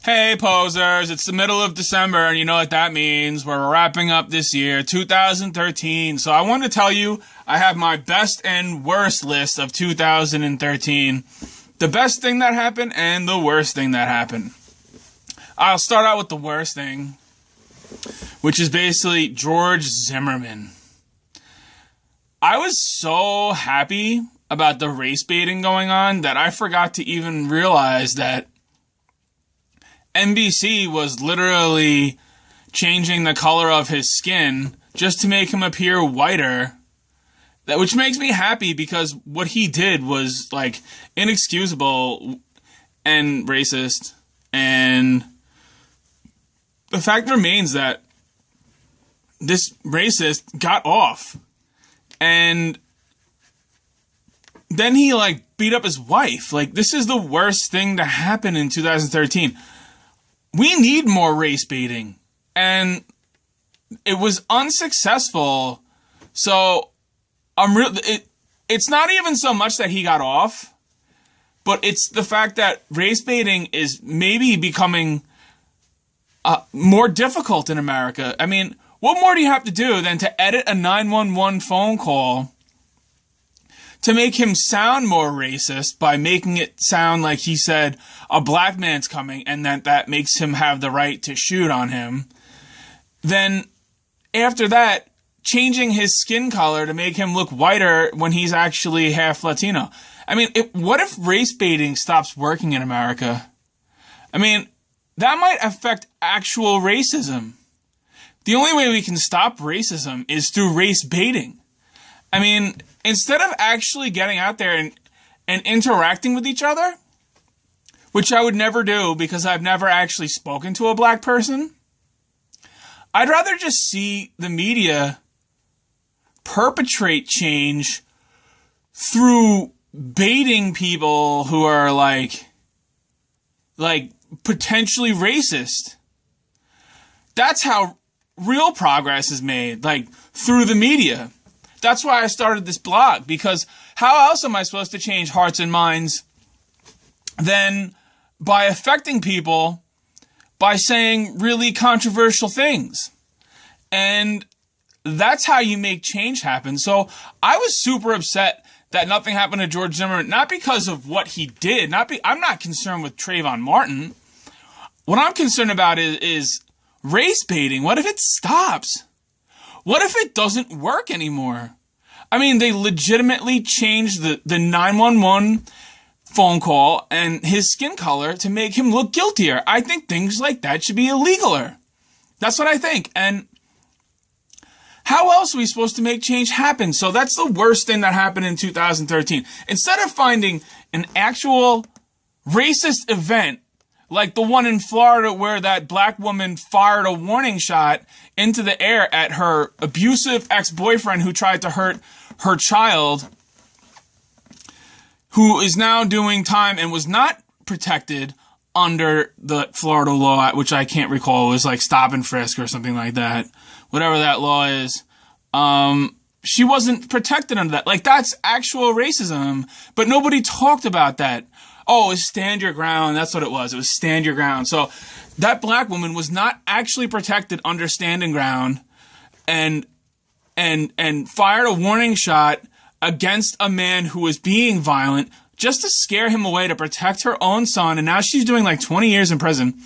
Hey, posers, it's the middle of December, and you know what that means. We're wrapping up this year, 2013. So I want to tell you, I have my best and worst list of 2013. The best thing that happened and the worst thing that happened. I'll start out with the worst thing, which is basically George Zimmerman. I was so happy about the race baiting going on that I forgot to even realize that NBC was literally changing the color of his skin just to make him appear whiter. Which makes me happy because what he did was like inexcusable and racist. And the fact remains that this racist got off. And then he beat up his wife. This is the worst thing to happen in 2013. We need more race baiting, and it was unsuccessful. So it's not even so much that he got off, but it's the fact that race baiting is maybe becoming more difficult in America. I mean, what more do you have to do than to edit a 911 phone call to make him sound more racist by making it sound like he said a black man's coming and that makes him have the right to shoot on him. Then after that, changing his skin color to make him look whiter when he's actually half Latino. I mean, what if race baiting stops working in America? I mean, that might affect actual racism. The only way we can stop racism is through race baiting. I mean, instead of actually getting out there and interacting with each other, which I would never do because I've never actually spoken to a black person, I'd rather just see the media perpetrate change through baiting people who are like potentially racist. That's how real progress is made, through the media. That's why I started this blog, because how else am I supposed to change hearts and minds than by affecting people by saying really controversial things? And that's how you make change happen. So I was super upset that nothing happened to George Zimmerman, not because of what he did. I'm not concerned with Trayvon Martin. What I'm concerned about is race baiting. What if it stops? What if it doesn't work anymore? I mean, they legitimately changed the 911 phone call and his skin color to make him look guiltier. I think things like that should be illegaler. That's what I think. And how else are we supposed to make change happen? So that's the worst thing that happened in 2013. Instead of finding an actual racist event like the one in Florida where that black woman fired a warning shot into the air at her abusive ex-boyfriend who tried to hurt her child, who is now doing time and was not protected under the Florida law, which I can't recall. It was like stop and frisk or something like that. Whatever that law is. She wasn't protected under that. That's actual racism, but nobody talked about that. Oh, it was stand your ground. That's what it was. It was stand your ground. So that black woman was not actually protected under standing ground and fired a warning shot against a man who was being violent just to scare him away to protect her own son. And now she's doing 20 years in prison.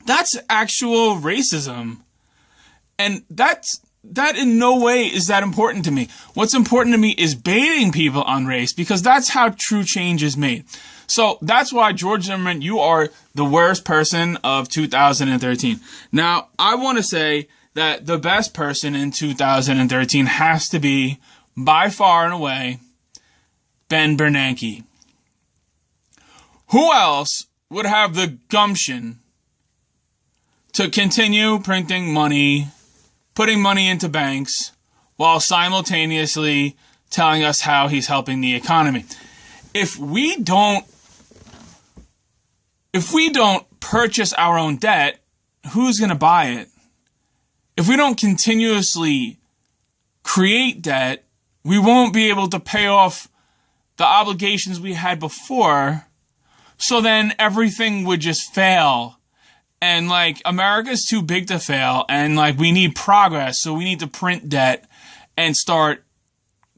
That's actual racism. And that in no way is that important to me. What's important to me is baiting people on race, because that's how true change is made. So that's why, George Zimmerman, you are the worst person of 2013. Now, I want to say that the best person in 2013 has to be, by far and away, Bernanke. Who else would have the gumption to continue printing money, putting money into banks, while simultaneously telling us how he's helping the economy? If we don't purchase our own debt, who's going to buy it? If we don't continuously create debt, we won't be able to pay off the obligations we had before. So then everything would just fail. And like, America's too big to fail. And like, we need progress. So we need to print debt and start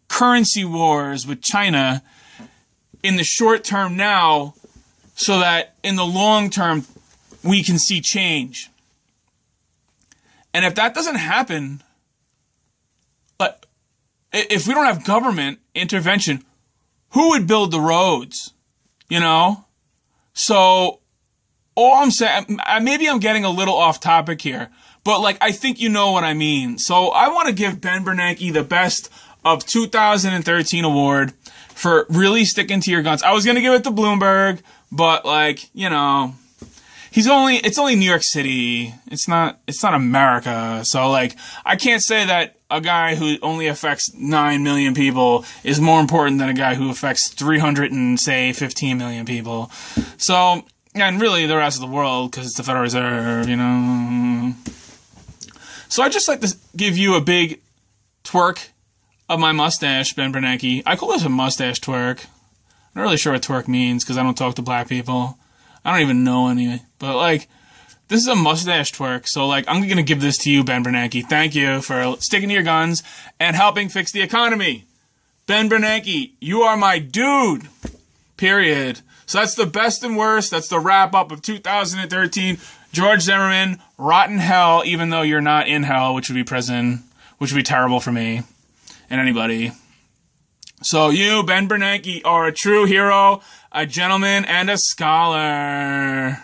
currency wars with China in the short term now, so that in the long term, we can see change. And if that doesn't happen, if we don't have government intervention, who would build the roads? You know? So, all I'm saying, maybe I'm getting a little off topic here, but like, I think you know what I mean. So I want to give Ben Bernanke the Best of 2013 award for really sticking to your guns. I was going to give it to Bloomberg, but like, you know, it's only New York City. It's not America. So like, I can't say that a guy who only affects 9 million people is more important than a guy who affects 15 million people. So, and really the rest of the world, because it's the Federal Reserve, you know. So I just like to give you a big twerk of my mustache, Ben Bernanke. I call this a mustache twerk. I'm not really sure what twerk means, because I don't talk to black people. I don't even know any. But like, this is a mustache twerk. So like, I'm going to give this to you, Ben Bernanke. Thank you for sticking to your guns and helping fix the economy. Ben Bernanke, you are my dude. Period. So that's the best and worst. That's the wrap up of 2013. George Zimmerman, rotten hell, even though you're not in hell, which would be prison, which would be terrible for me and anybody. So you, Ben Bernanke, are a true hero, a gentleman, and a scholar.